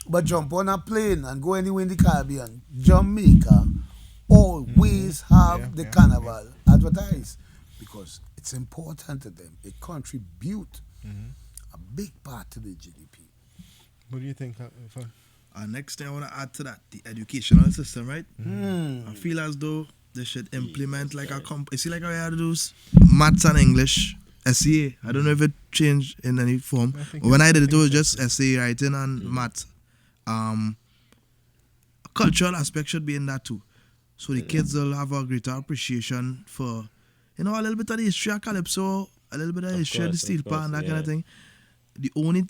But jump on a plane and go anywhere in the Caribbean. Jamaica always have the carnival advertised. Because it's important to them. It contributes a big part to the GDP. What do you think? Next thing I want to add to that, the educational system, right? I feel as though they should implement like a you see like how I had to do maths and English, SEA. I don't know if it changed in any form. But when I did it, it was just SEA writing and maths. Cultural aspect should be in that too. So the kids will have a greater appreciation for, you know, a little bit of the history of Calypso, a little bit of the history of the steel pan, that kind of thing. The only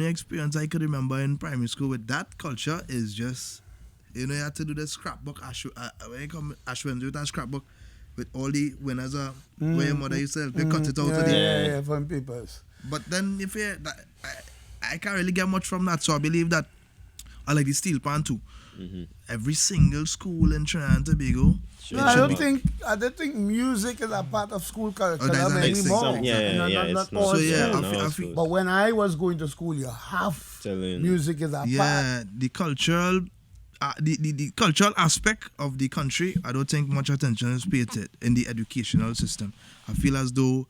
experience I could remember in primary school with that culture is just, you know, you had to do the scrapbook. When you come Ashwin, do that scrapbook, with all the winners where your mother used to help you cut it out of the. Yeah, from papers. But then if you I can't really get much from that, so I believe that I like the steel pan too. Every single school in Trinidad and Tobago. No, I don't think music is a part of school curriculum anymore. It's not. So yeah, I I feel. But when I was going to school, you have music is a part. Yeah, the cultural, the cultural aspect of the country. I don't think much attention is paid to it in the educational system. I feel as though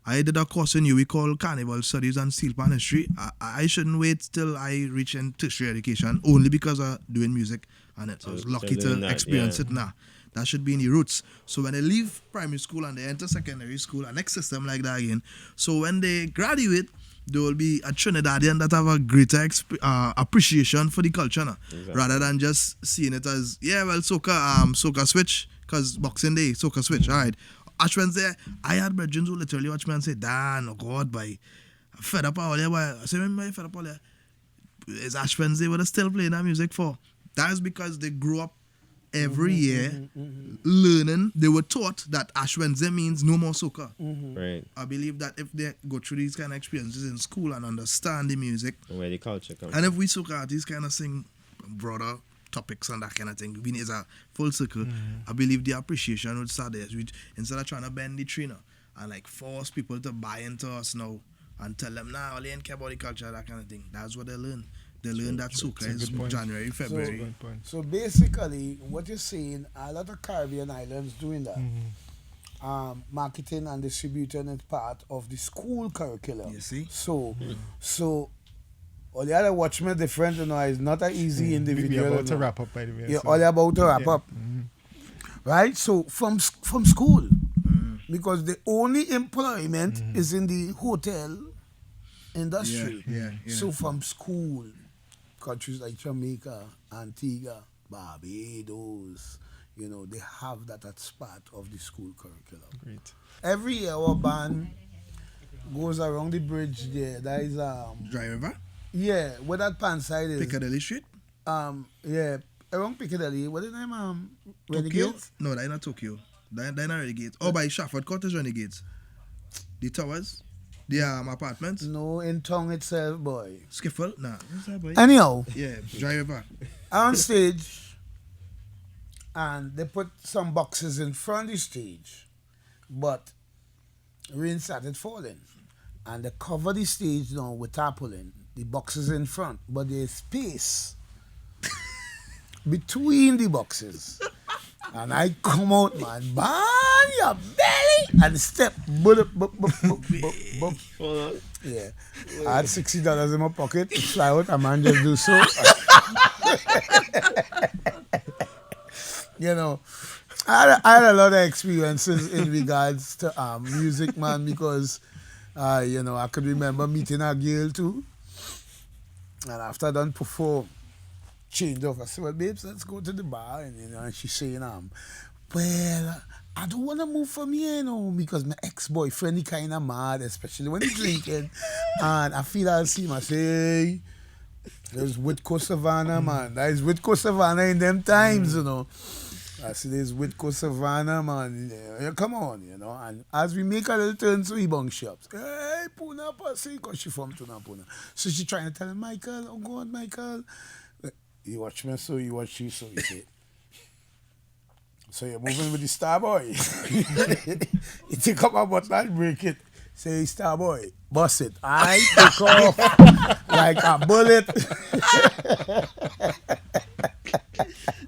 I did a course in we call Carnival Studies and Steel Pan History. I shouldn't wait till I reach in tertiary education only because of doing music and I was lucky to experience it now. That should be in the roots. So when they leave primary school and they enter secondary school, a next system like that again. So when they graduate, there will be a Trinidadian that have a greater appreciation for the culture now, rather than just seeing it as soca switch because Boxing Day soca switch. All right. Ash Wednesday, I had brethren who literally watch me and say, Dan, oh God, boy, I'm fed up all there, boy. I say, remember you fed up all there? It's Ash Wednesday, what they still playing that music for? That is because they grew up every year learning. They were taught that Ash Wednesday means no more soca. Right. I believe that if they go through these kind of experiences in school and understand the music, where the culture comes and if we soca artists kind of sing broader topics and that kind of thing, being is a full circle, I believe the appreciation would start there. Instead of trying to bend the tree now and like force people to buy into us now and tell them, nah, they ain't care about the culture, that kind of thing. That's what they learn. They learn that soca is January, February. So basically, what you're saying, a lot of Caribbean islands doing that. Marketing and distributing is part of the school curriculum. You see? So all the other watchmen different, it's not an easy individual. We're about to wrap up, by the way. You're all about to wrap up. Right? So from school, because the only employment is in the hotel industry. Yeah. So from school, countries like Jamaica, Antigua, Barbados, they have that as part of the school curriculum. Great. Every year our band goes around the bridge there. That is Dry River? Yeah, where that pan side is. Piccadilly Street? Yeah, around Piccadilly. What is the name? Tokyo? Renegades? No, that's not Tokyo. That's not Renegades. Oh, by Shafford Court is Renegades. The towers? The apartments? No, in town itself, boy. Skiffle? Nah. What's that, boy? Anyhow, Yeah, Dry River. on stage, and they put some boxes in front of the stage, but rain started falling, and they cover the stage now with tarpaulin. The boxes in front, but there's space between the boxes. And I come out, man, bang your belly and step. Yeah. I had $60 in my pocket to fly out, a man just do so. I had a lot of experiences in regards to music, man, because I could remember meeting a girl too. And after I done perform, changed off. I said, well, babes, let's go to the bar. And she's saying, well, I don't want to move from here, because my ex-boyfriend, he kind of mad, especially when he's drinking. And I feel I'll see him. I say, hey, there's Whitco Savannah, man. That is Whitco Savannah in them times, I see there's Whitco Savannah, man. Yeah, come on, And as we make a little turn to Ebong shops, hey, Puna, Pasi, because she from Puna. So she trying to tell him, Michael, oh God, Michael. You watch me, so you watch you, so you say. So you're moving with the star boy. You take up a bottle and break it. Say, star boy, bust it. I take off like a bullet.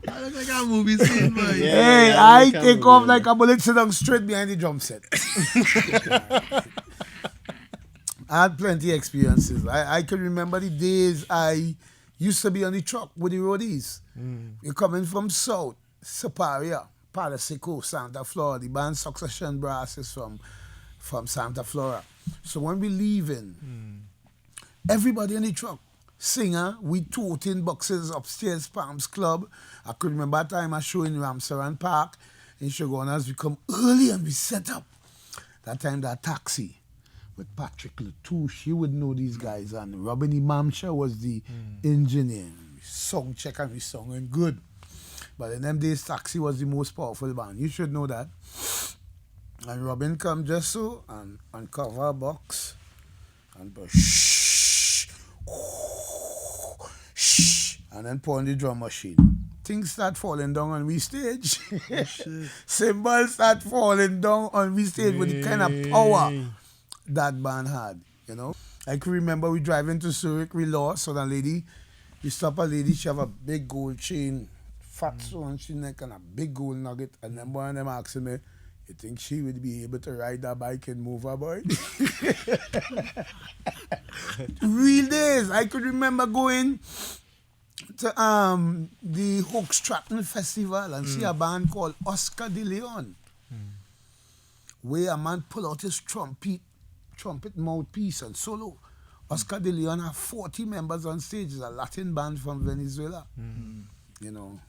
That looks like a movie scene, boy. Hey, I take off like a bullet, sit down straight behind the drum set. I had plenty of experiences. I can remember the days I used to be on the truck with the roadies. You're coming from South, Superior, Palasico, Santa Flora. The band Succession Brass is from Santa Flora. So when we leaving, everybody in the truck, singer, we toting boxes upstairs, Palms Club. I could remember that time I show in Ramsaran Park in Shogunas. We come early and we set up. That time that taxi with Patrick Latouche, you would know these guys. And Robin Imamsha was the engineer. We sung check and we sung and good. But in them days, Taxi was the most powerful band. You should know that. And Robin come just so and uncover a box and go shh, shh, and then put on the drum machine. Things start falling down on we stage. Cymbals start falling down on we stage with the kind of power that band had, you know. I can remember we driving to Zurich, we lost, so that lady, we stop a lady, she have a big gold chain, fat so on she neck and a big gold nugget, and then one of them asking me, you think she would be able to ride that bike and move her, boy? Real days. I could remember going to the Hoogstraten Festival and see a band called Oscar de Leon, where a man pull out his trumpet mouthpiece and solo. Oscar de Leon have 40 members on stage. It's a Latin band from Venezuela. You know,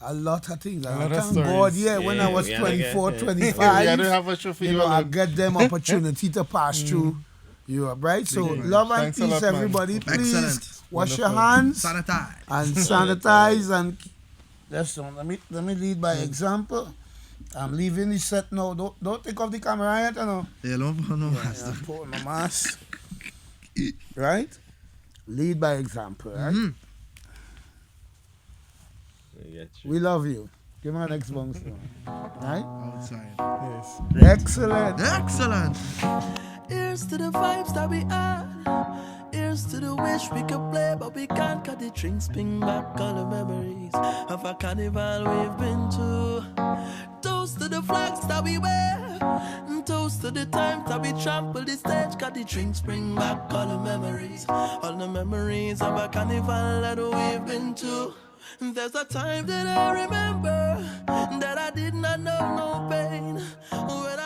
a lot of things. And I thank God, when I was 24, 25, I don't have a show for you. I get them opportunity to pass through Europe, right? So love and Thanks a peace, lot, man. everybody. Please Excellent. wash your hands Sanitize. and sanitize and listen. Let me lead by example. I'm leaving the set now. Don't take off the camera yet, you know. Yeah, no, I'm putting my mask. Right? Lead by example, right? We love you. Give me an next bonus now. Right? outside. Yes. Excellent. Excellent. Here's to the vibes that we had. Here's to the wish we could play, but we can't. Cut the drinks, bring back all the memories of a carnival we've been to. Toast to the flags that we wear, and toast to the times that we trample the stage. Cut the drinks, bring back all the memories of a carnival that we've been to. There's a time that I remember that I did not know no pain when